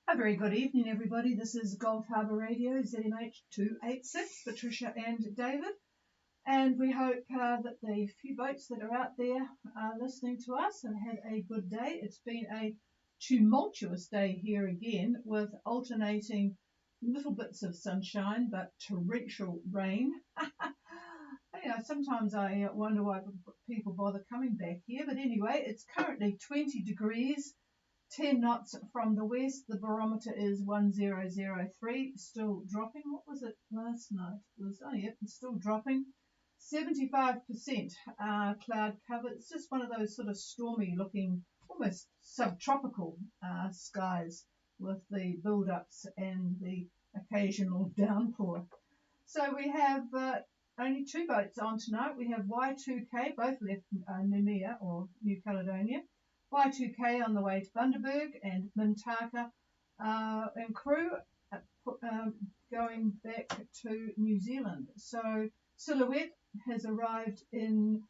A very good evening, everybody. This is Gulf Harbour Radio, ZMH 286, Patricia and David. And we hope that the few boats that are out there listening to us have had a good day. It's been a tumultuous day here again with alternating little bits of sunshine but torrential rain. Sometimes I wonder why people bother coming back here. But anyway, it's currently 20 degrees. 10 knots from the west. The barometer is 1003, still dropping. What was it last night? It's still dropping. 75% cloud cover. It's just one of those sort of stormy looking, almost subtropical skies with the build-ups and the occasional downpour. So we have only two boats on tonight. We have Y2K, both left Noumea or New Caledonia. Y2K on the way to Bundaberg, and Mintaka and crew going back to New Zealand. So Silhouette has arrived in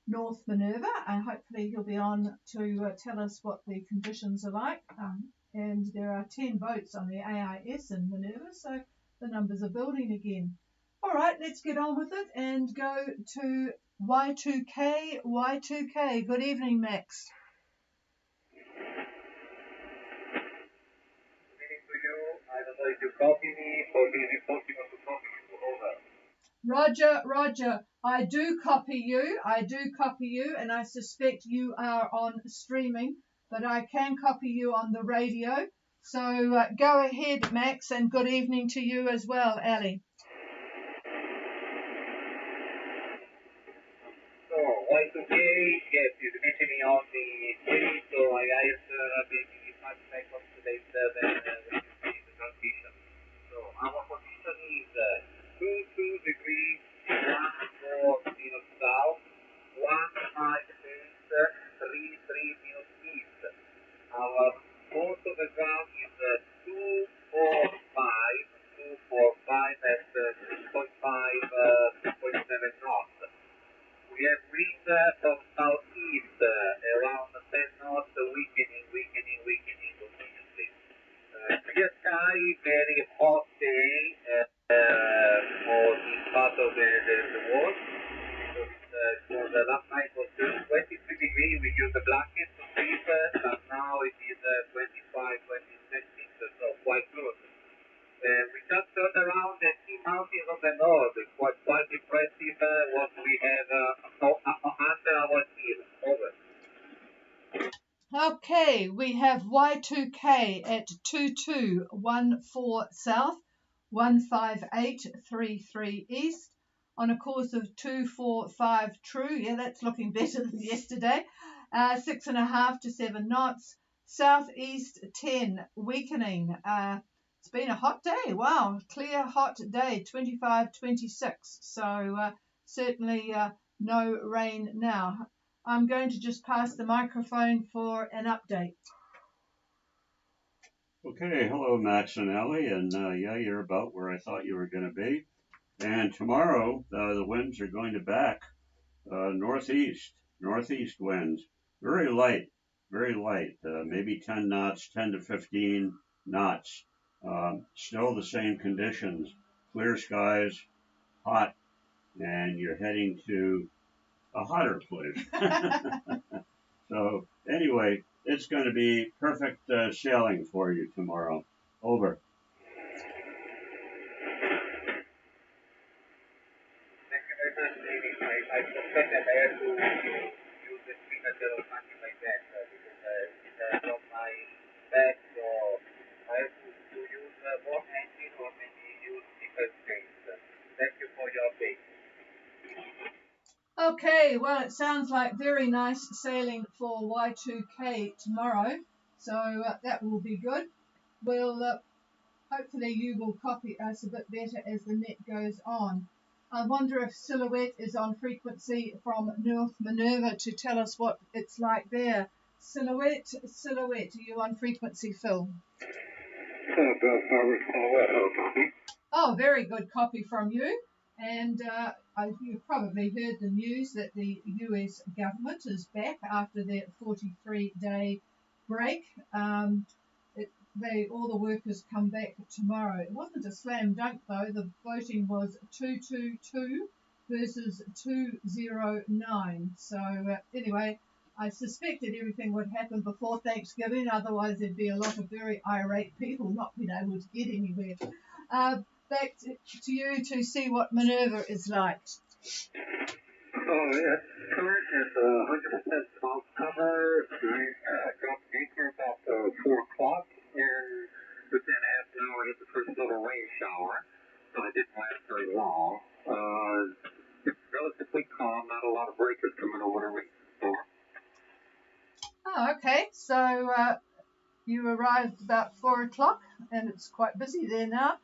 North Minerva, and hopefully he'll be on to tell us what the conditions are like. And there are 10 boats on the AIS in Minerva, so the numbers are building again. All right, let's get on with it and go to Y2K. Y2K, good evening, Max. I don't know if you copy me or be reporting on the topic. Over. Roger. I do copy you, and I suspect you are on streaming, but I can copy you on the radio. So go ahead, Max, and good evening to you as well, Ali. So, Y2K, yes, is reaching me on the street, so I guess maybe 5 seconds later than transition. So our position is 22 degrees 14 minutes south, 15 33 minutes east. Our force of the ground is 245 at 6.7 knots. We have wind from southeast around 10 knots, weakening continuously. Clear sky, very hot day for this part of the world. Because last night was 23 degrees, we used the blanket to sleep, but now it is 25, 26, so quite good. We just turned around the ski mountains of the north. It's quite impressive what we have under our feet. Over. Okay, we have Y2K at 2214 south, 15833 east, on a course of 245 true. Yeah, that's looking better than yesterday. 6.5 to 7 knots. Southeast 10, weakening. It's been a hot day. Wow, clear hot day, 25, 26. So certainly no rain now. I'm going to just pass the microphone for an update. Okay, hello Max and Ellie, and you're about where I thought you were going to be. And tomorrow the winds are going to back northeast winds, very light, maybe 10 knots, 10 to 15 knots. Still the same conditions, clear skies, hot, and you're heading to a hotter place. So anyway, it's going to be perfect sailing for you tomorrow. Over. Thank you very much, David. I suspect that I have to use the signature or something like that because it's on my back, so I have to use more engine or maybe use different things. Thank you for your update. Okay, well, it sounds like very nice sailing for Y2K tomorrow, so that will be good. We'll hopefully you will copy us a bit better as the net goes on. I wonder if Silhouette is on frequency from North Minerva to tell us what it's like there. Silhouette, are you on frequency, Phil? Oh, very good copy from you. And you've probably heard the news that the US government is back after their 43-day break. all the workers come back tomorrow. It wasn't a slam dunk though. The voting was 222 versus 209. So anyway, I suspected everything would happen before Thanksgiving. Otherwise, there'd be a lot of very irate people not being able to get anywhere. Back to you to see what Minerva is like. Oh, yes. Current is 100% cloud cover. I dropped anchor about 4 o'clock, and within half an hour I hit the first little rain shower, so it didn't last very long. It's relatively calm, not a lot of breakers coming over the reef storm. Oh, okay. So you arrived about 4 o'clock, and it's quite busy there now.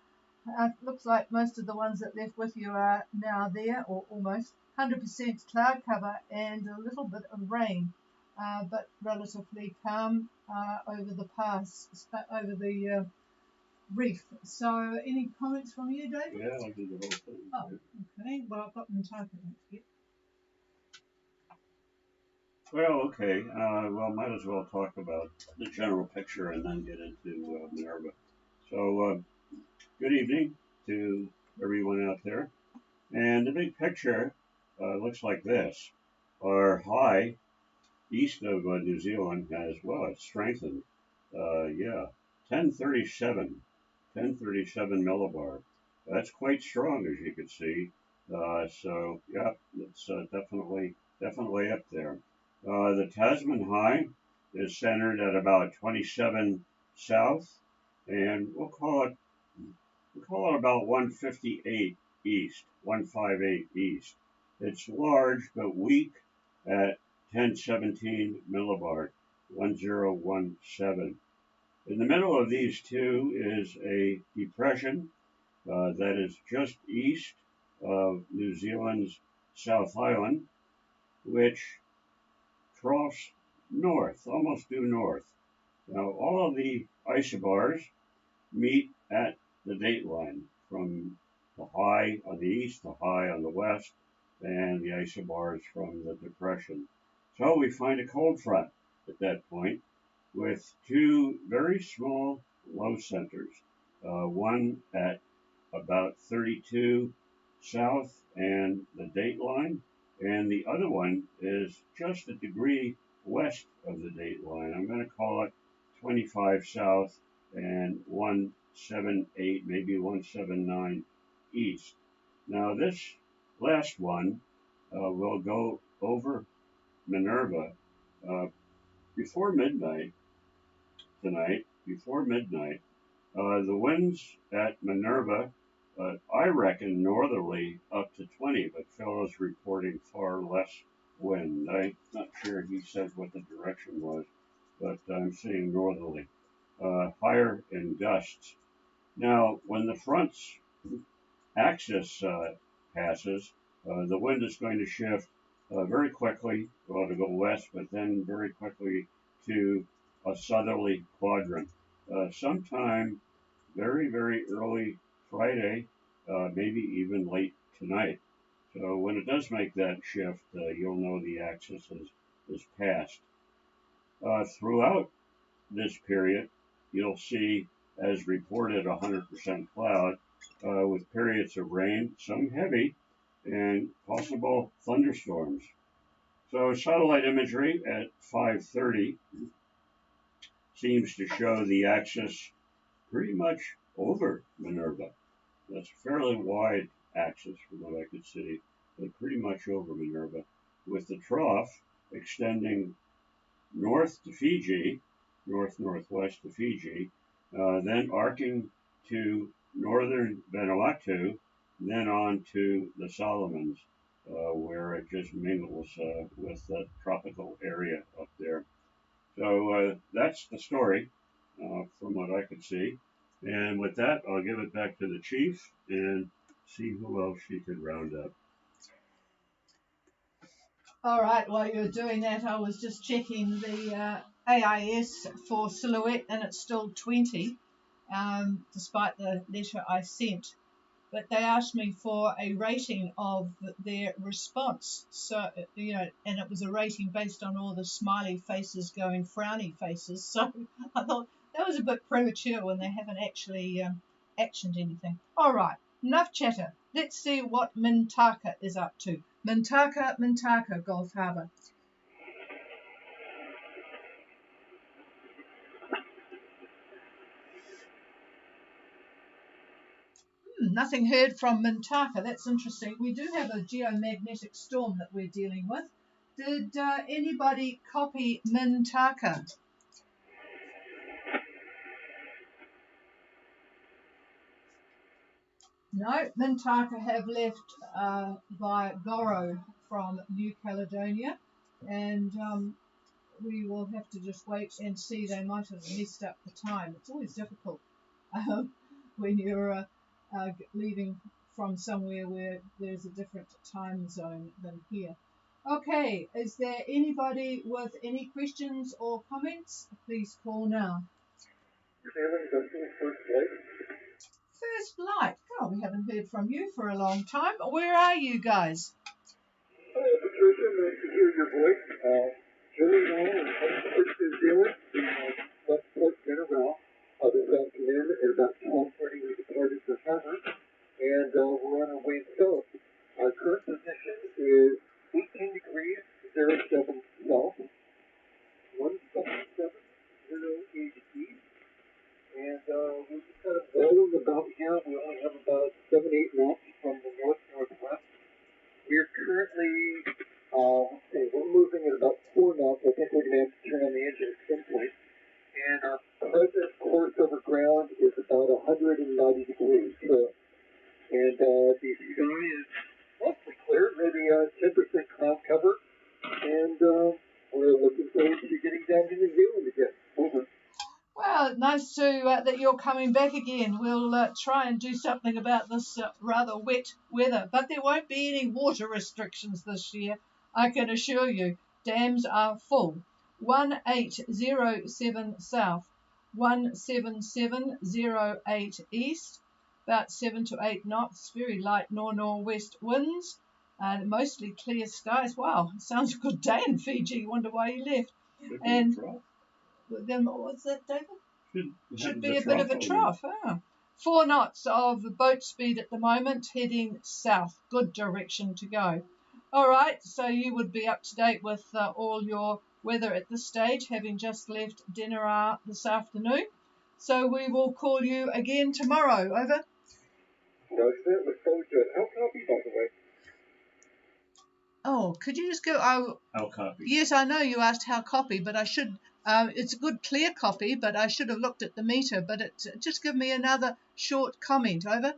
Looks like most of the ones that left with you are now there, or almost. 100% cloud cover and a little bit of rain, but relatively calm over the pass, over the reef. So, any comments from you, David? Yeah, I did the whole thing. Oh, okay. Well, I've got them typed. Well, okay. Well, might as well talk about the general picture and then get into Minerva. So, good evening to everyone out there. And the big picture looks like this. Our high east of New Zealand has, well, it's strengthened. 1037 millibar. That's quite strong, as you can see. So, yeah, it's definitely up there. The Tasman High is centered at about 27 south, and we'll call it about 158 east, 158 east. It's large but weak at 1017 millibar, 1017. In the middle of these two is a depression that is just east of New Zealand's South Island, which troughs north, almost due north. Now, all of the isobars meet at the date line from the high on the east, the high on the west, and the isobars from the depression. So we find a cold front at that point with two very small low centers, one at about 32 south and the date line, and the other one is just a degree west of the date line. I'm going to call it 25 south and 178, maybe 179 east. Now this last one will go over Minerva before midnight tonight. Before midnight, the winds at Minerva, I reckon northerly up to 20, but Phil is reporting far less wind. I'm not sure he said what the direction was, but I'm seeing northerly. Higher in gusts. Now, when the front's axis passes, the wind is going to shift very quickly, well, to go west, but then very quickly to a southerly quadrant. Sometime very early Friday, maybe even late tonight. So when it does make that shift, you'll know the axis is passed. Throughout this period, you'll see, as reported, 100% cloud with periods of rain, some heavy, and possible thunderstorms. So satellite imagery at 5:30 seems to show the axis pretty much over Minerva. That's a fairly wide axis from what I could see, but pretty much over Minerva, with the trough extending north to Fiji, northwest to Fiji, then arcing to northern Vanuatu, then on to the Solomons, where it just mingles with the tropical area up there. So that's the story from what I could see. And with that, I'll give it back to the chief and see who else she could round up. All right, while you're doing that, I was just checking the AIS for Silhouette, and it's still 20, despite the letter I sent. But they asked me for a rating of their response. So, and it was a rating based on all the smiley faces going frowny faces. So I thought That was a bit premature when they haven't actually actioned anything. All right, enough chatter. Let's see what Mintaka is up to. Mintaka, Gulf Harbour. Nothing heard from Mintaka. That's interesting. We do have a geomagnetic storm that we're dealing with. Did anybody copy Mintaka? No, Mintaka have left via Goro from New Caledonia, and we will have to just wait and see. They might have messed up the time. It's always difficult when you're leaving from somewhere where there's a different time zone than here. Okay, is there anybody with any questions or comments? Please call now. First light. God, we haven't heard from you for a long time. Where are you guys? Hello, Patricia. Nice to hear your voice. Julie and I are in New Zealand. We left Port General this afternoon at about 12:30. We departed for Harbour, and we're on our way south. Our current position is 18 degrees, 07 south, 17708 east. And we're just kind of rolling about here. We only have about 7-8 knots from the north-northwest. We're currently, we're moving at about 4 knots. I think we're going to have to turn on the engine at some point. And our present course over ground is about 190 degrees. And the sky is mostly clear, maybe 10% cloud cover. And we're looking forward to getting down to New Zealand again. Over. Well, nice to that you're coming back again. We'll try and do something about this rather wet weather, but there won't be any water restrictions this year, I can assure you. Dams are full. 1807 south, 17708 east, about 7 to 8 knots, very light nor-northwest winds, and mostly clear skies. Wow, sounds a good day in Fiji. Wonder why you left. And then what's that, David? Should be a bit of a trough. 4 knots of boat speed at the moment, heading south. Good direction to go. All right, so you would be up to date with all your weather at this stage, having just left dinner this afternoon. So we will call you again tomorrow. Over. No, look forward to it. How copy, by the way? Oh, could you just go? How copy? Yes, I know you asked how copy, but I should. It's a good clear copy, but I should have looked at the meter. But just give me another short comment. Over.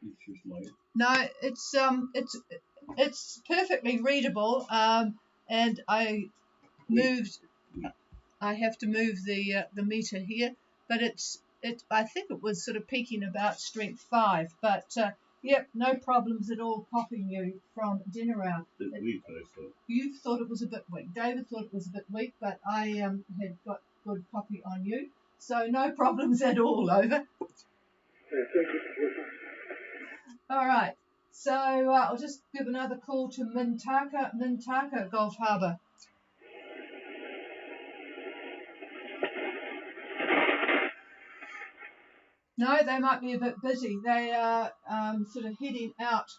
It's just light. No, it's perfectly readable. And I moved. I have to move the meter here, but I think it was sort of peaking about strength 5, but yep, no problems at all copying you from dinner hour. Bit weak, I thought. You thought it was a bit weak. David thought it was a bit weak, but I had got good copy on you, so no problems at all. Over. All right, so I'll just give another call to Mintaka, Gulf Harbour. No, they might be a bit busy. They are sort of heading out.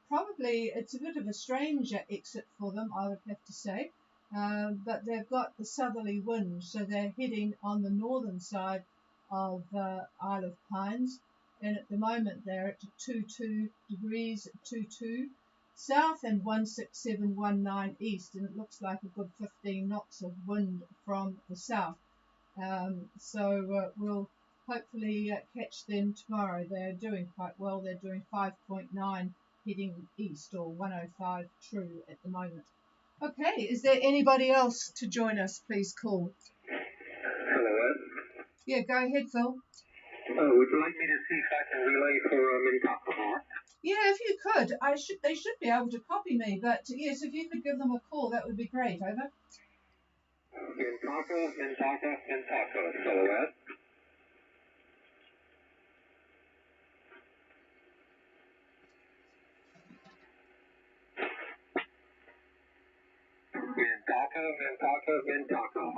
Probably it's a bit of a strange exit for them, I would have to say. But they've got the southerly wind, so they're heading on the northern side of Isle of Pines. And at the moment they're at 22 degrees 22 south and 16719 east. And it looks like a good 15 knots of wind from the south. So we'll hopefully catch them tomorrow. They're doing quite well. They're doing 5.9 heading east, or 105 true at the moment. Okay, is there anybody else to join us? Please call. Hello, Ed. Yeah, go ahead, Phil. Would you like me to see if I can relay for Mintaka? Yeah, if you could. They should be able to copy me, but yes, if you could give them a call, that would be great. Over. Mintaka. Hello, Ed. Mintaka.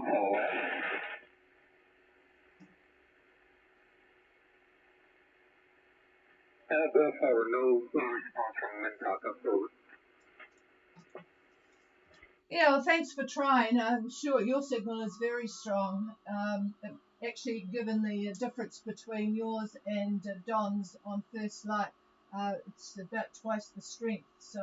Go forward, no response from Mintaka forward. Yeah, well, thanks for trying. I'm sure your signal is very strong. Actually, given the difference between yours and Don's on first light, it's about twice the strength. So,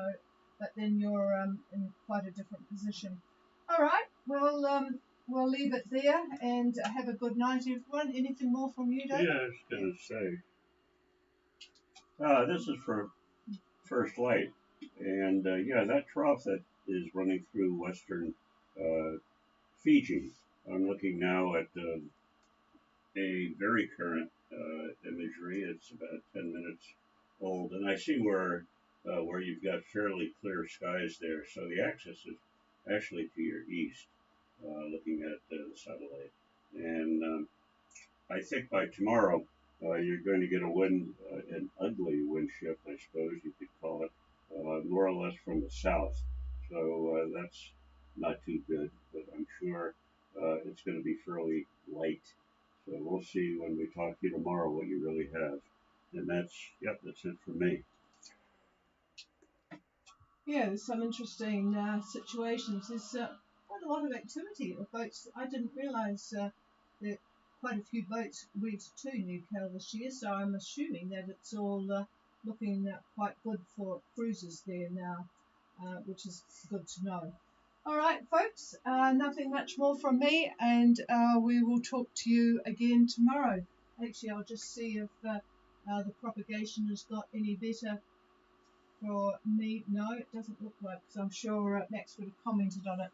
but then you're in quite a different position. All right, we'll leave it there and have a good night, everyone. Anything more from you, David? Yeah, I was going to say, this is for first light. And yeah, that trough that is running through western Fiji. I'm looking now at a very current imagery. It's about 10 minutes old, and I see where you've got fairly clear skies there. So the axis is actually to your east, looking at the satellite. And I think by tomorrow you're going to get a wind, an ugly wind shift, I suppose you could call it, more or less from the south. So that's not too good, but I'm sure it's going to be fairly light. So we'll see when we talk to you tomorrow what you really have. And that's it for me. Yeah, there's some interesting situations. There's quite a lot of activity of boats. I didn't realise that quite a few boats went to Newcastle this year, so I'm assuming that it's all looking quite good for cruises there now, which is good to know. All right, folks, nothing much more from me, and we will talk to you again tomorrow. Actually, I'll just see if the propagation has got any better for me. No, it doesn't look like, because I'm sure Max would have commented on it.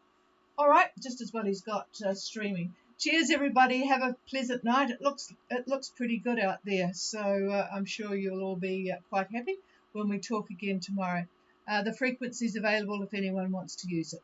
All right, just as well he's got streaming. Cheers, everybody. Have a pleasant night. It looks pretty good out there, so I'm sure you'll all be quite happy when we talk again tomorrow. The frequency is available if anyone wants to use it.